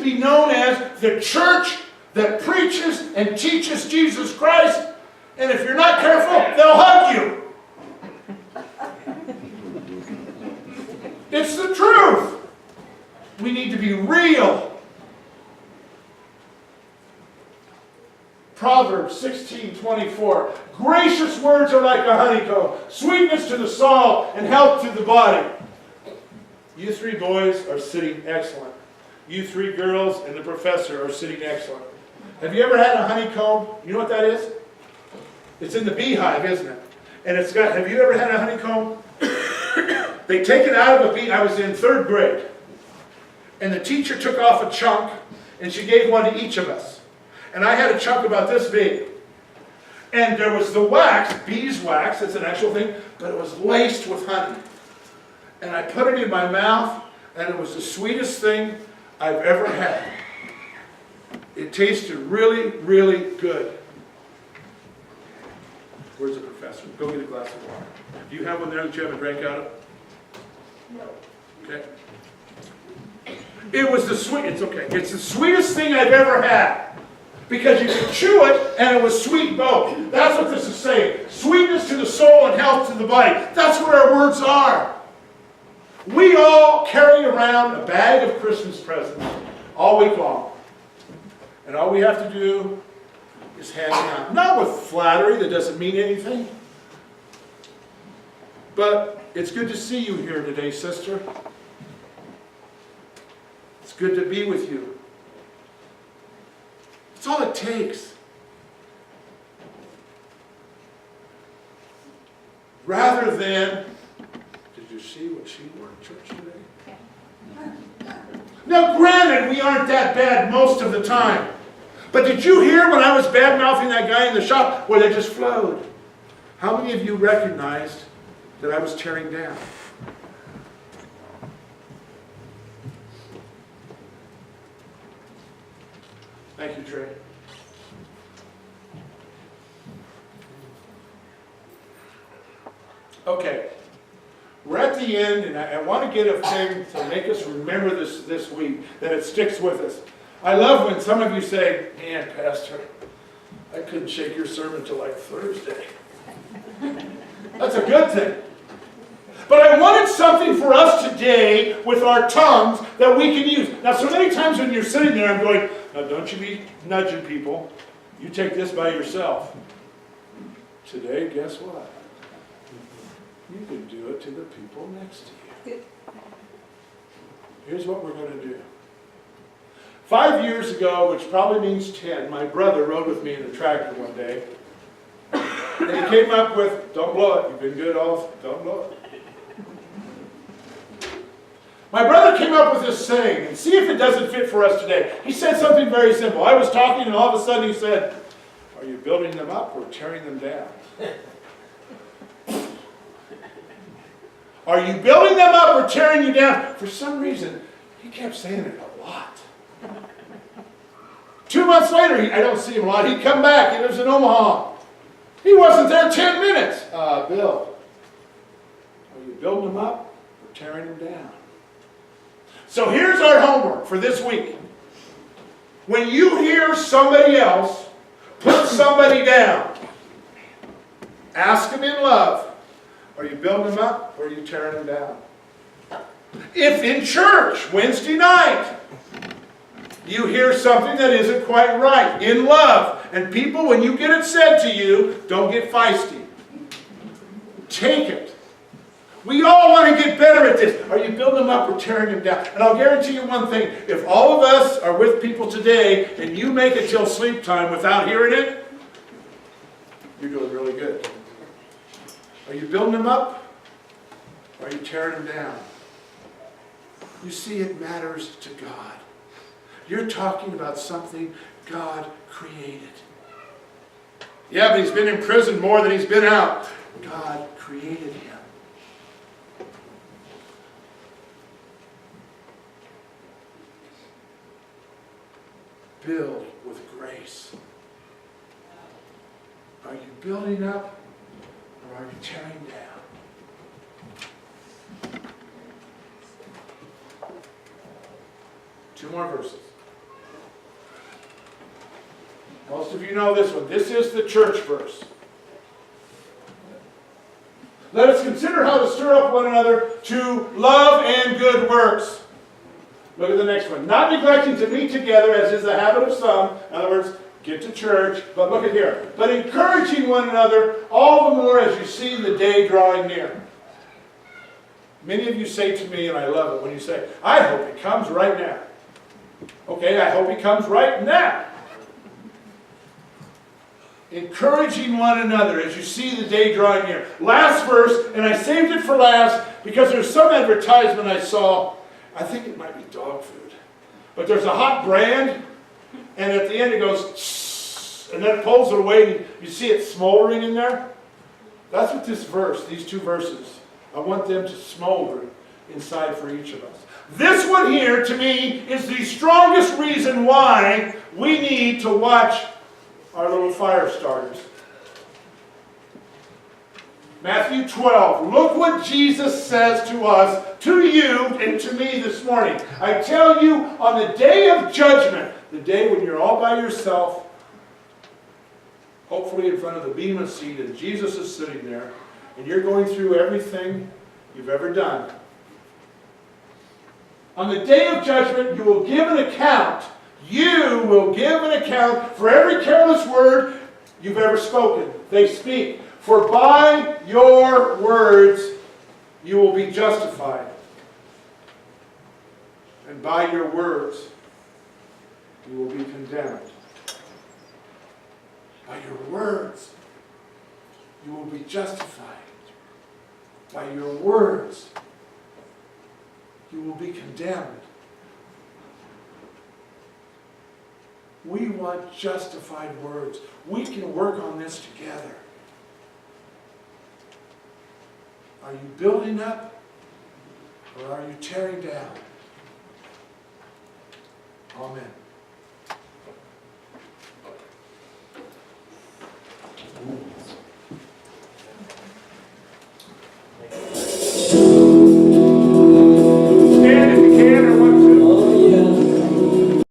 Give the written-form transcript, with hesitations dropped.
be known as the church that preaches and teaches Jesus Christ. And if you're not careful, they'll hug you. It's the truth. We need to be real. Proverbs 16:24. Gracious words are like a honeycomb, sweetness to the soul and health to the body. You three boys are sitting excellent. You three girls and the professor are sitting excellent. Have you ever had a honeycomb? You know what that is? It's in the beehive, isn't it? And it's got, have you ever had a honeycomb? They take it out of a bee. I was in 3rd grade. And the teacher took off a chunk and she gave one to each of us. And I had a chunk about this big. And there was the wax, beeswax, that's an actual thing, but it was laced with honey. And I put it in my mouth, and it was the sweetest thing I've ever had. It tasted really, really good. Where's the professor? Go get a glass of water. Do you have one there that you haven't drank out of? No. Okay. It was the sweet, it's okay. It's the sweetest thing I've ever had. Because you could chew it, and it was sweet both. That's what this is saying. Sweetness to the soul and health to the body. That's what our words are. We all carry around a bag of Christmas presents all week long. And all we have to do is hand them out. Not with flattery that doesn't mean anything. But it's good to see you here today, sister. It's good to be with you. That's all it takes. Rather than, did you see what she wore at church today? Now granted, we aren't that bad most of the time. But did you hear when I was bad-mouthing that guy in the shop where they just flowed? How many of you recognized that I was tearing down? Thank you, Trey. Okay, we're at the end, and I want to get a thing to make us remember this week, that it sticks with us. I love when some of you say, man, Pastor, I couldn't shake your sermon till like Thursday. That's a good thing. But I wanted something for us today with our tongues that we can use. Now, so many times when you're sitting there, I'm going, now don't you be nudging people. You take this by yourself. Today, guess what? You can do it to the people next to you. Here's what we're going to do. 5 years ago, which probably means 10, my brother rode with me in a tractor one day. And he came up with, don't blow it. You've been good all, don't blow it. My brother came up with this saying, and see if it doesn't fit for us today. He said something very simple. I was talking, and all of a sudden he said, are you building them up or tearing them down? Are you building them up or tearing you down? For some reason, he kept saying it a lot. 2 months later, I don't see him a lot. He'd come back. He lives in Omaha. He wasn't there 10 minutes. Bill, are you building them up or tearing them down? So here's our homework for this week. When you hear somebody else put somebody down, ask them in love, are you building them up or are you tearing them down? If in church, Wednesday night, you hear something that isn't quite right, in love, and people, when you get it said to you, don't get feisty. Take it. We all want to get better at this. Are you building them up or tearing them down? And I'll guarantee you one thing. If all of us are with people today and you make it till sleep time without hearing it, you're doing really good. Are you building them up or are you tearing them down? You see, it matters to God. You're talking about something God created. Yeah, but he's been in prison more than he's been out. God created him. Build with grace. Are you building up or are you tearing down? 2 more verses. Most of you know this one. This is the church verse. Let us consider how to stir up one another to love and good works. Look at the next one. Not neglecting to meet together, as is the habit of some. In other words, get to church. But look at here. But encouraging one another all the more as you see the day drawing near. Many of you say to me, and I love it, when you say, I hope it comes right now. Okay, I hope it comes right now. Encouraging one another as you see the day drawing near. Last verse, and I saved it for last because there's some advertisement I saw. I think it might be dog food. But there's a hot brand, and at the end it goes, shh, and then it pulls it away, and you see it smoldering in there. That's what this verse, these two verses, I want them to smolder inside for each of us. This one here, to me, is the strongest reason why we need to watch our little fire starters. Matthew 12. Look what Jesus says to us, to you, and to me this morning. I tell you, on the day of judgment, the day when you're all by yourself, hopefully in front of the bema seat, and Jesus is sitting there, and you're going through everything you've ever done. On the day of judgment, you will give an account. You will give an account for every careless word you've ever spoken. They speak. For by your words you will be justified. And by your words you will be condemned. By your words you will be justified. By your words you will be condemned. We want justified words. We can work on this together. Are you building up or are you tearing down? Amen.